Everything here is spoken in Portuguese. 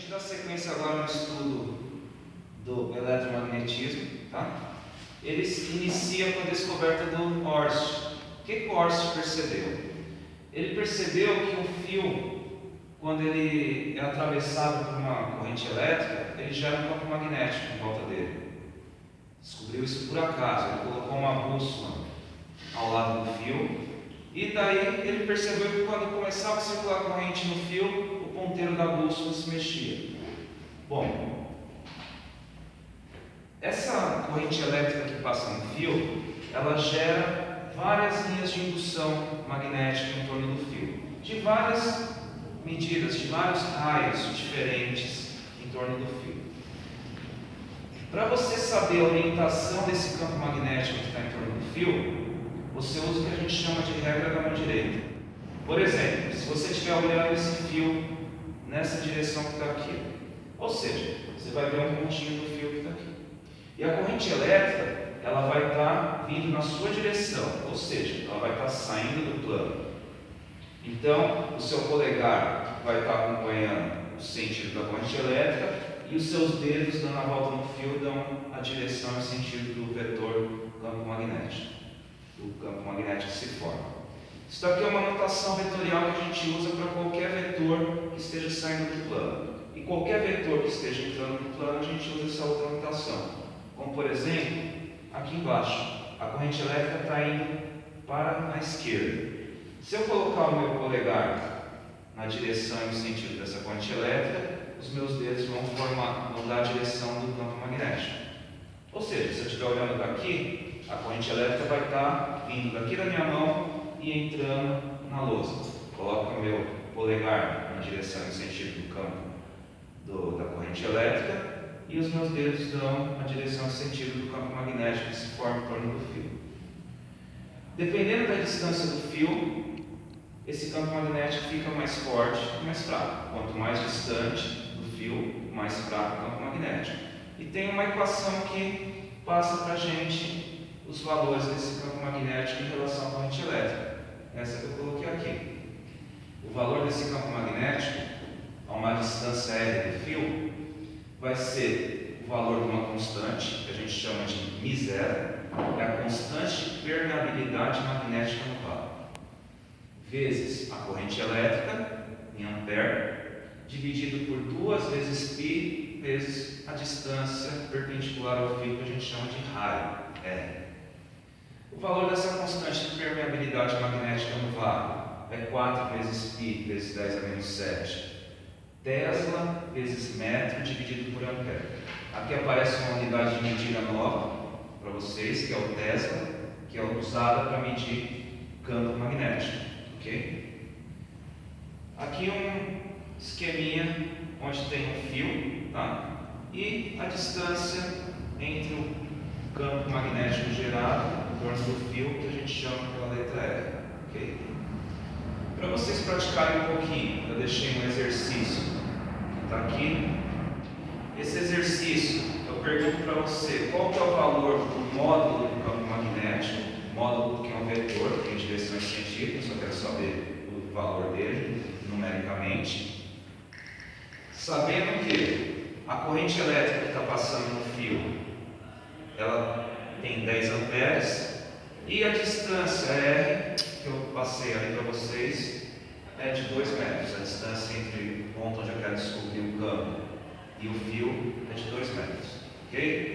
gente dá sequência agora no estudo do eletromagnetismo, tá? Ele inicia com a descoberta do Horst. O que o Horst percebeu? Ele percebeu que um fio, quando ele é atravessado por uma corrente elétrica, ele gera um campo magnético em volta dele. Descobriu isso por acaso. Ele colocou uma bússola ao lado do fio, e daí ele percebeu que quando começava a circular a corrente no fio, o ponteiro da bússola se mexia. Bom, essa corrente elétrica que passa no fio, ela gera várias linhas de indução magnética em torno do fio, de várias medidas, de vários raios diferentes em torno do fio. Para você saber a orientação desse campo magnético que está em torno do fio, você usa o que a gente chama de regra da mão direita. Por exemplo, se você estiver olhando esse fio nessa direção que está aqui, ou seja, você vai ver um pontinho do fio que está aqui. E a corrente elétrica, ela vai estar vindo na sua direção, ou seja, ela vai estar saindo do plano. Então, o seu polegar vai estar acompanhando o sentido da corrente elétrica e os seus dedos dando a volta no fio dão a direção e o sentido do vetor campo magnético. O campo magnético se forma. Isso daqui é uma notação vetorial que a gente usa para qualquer vetor que esteja saindo do plano. E qualquer vetor que esteja entrando no plano, a gente usa essa outra notação. Como por exemplo, aqui embaixo, a corrente elétrica está indo para a esquerda. Se eu colocar o meu polegar na direção e no sentido dessa corrente elétrica, os meus dedos vão dar a direção do campo magnético. Ou seja, se eu estiver olhando daqui, a corrente elétrica vai estar vindo daqui da minha mão e entrando na lousa. Coloco o meu polegar na direção e no sentido do campo da corrente elétrica e os meus dedos dão a direção e sentido do campo magnético que se forma em torno do fio. Dependendo da distância do fio, esse campo magnético fica mais forte e mais fraco. Quanto mais distante do fio, mais fraco o campo magnético. E tem uma equação que passa para a gente os valores desse campo magnético em relação à corrente elétrica. Essa que eu coloquei aqui. O valor desse campo magnético, a uma distância R do fio, vai ser o valor de uma constante, que a gente chama de μ0, é a constante de permeabilidade magnética no vácuo, vezes a corrente elétrica, em ampere, dividido por 2 vezes π, vezes a distância perpendicular ao fio, que a gente chama de raio, R. O valor dessa constante de permeabilidade magnética no vácuo é 4 vezes π vezes 10 a menos 7 Tesla vezes metro dividido por ampere. Aqui aparece uma unidade de medida nova para vocês, que é o Tesla, que é usada para medir campo magnético. Ok? Aqui um esqueminha onde tem um fio, tá? E a distância entre o campo magnético gerado em torno do fio, que a gente chama pela letra R. Ok? Para vocês praticarem um pouquinho, eu deixei um exercício que está aqui. Esse exercício, eu pergunto para você qual que é o valor do módulo do campo magnético, módulo que é um vetor, que tem direção e sentido, eu só quero saber o valor dele numericamente. Sabendo que a corrente elétrica que está passando no fio, ela tem 10 amperes, e a distância R, que eu passei ali para vocês, é de 2 metros. A distância entre o ponto onde eu quero descobrir o campo e o fio é de 2 metros. Ok?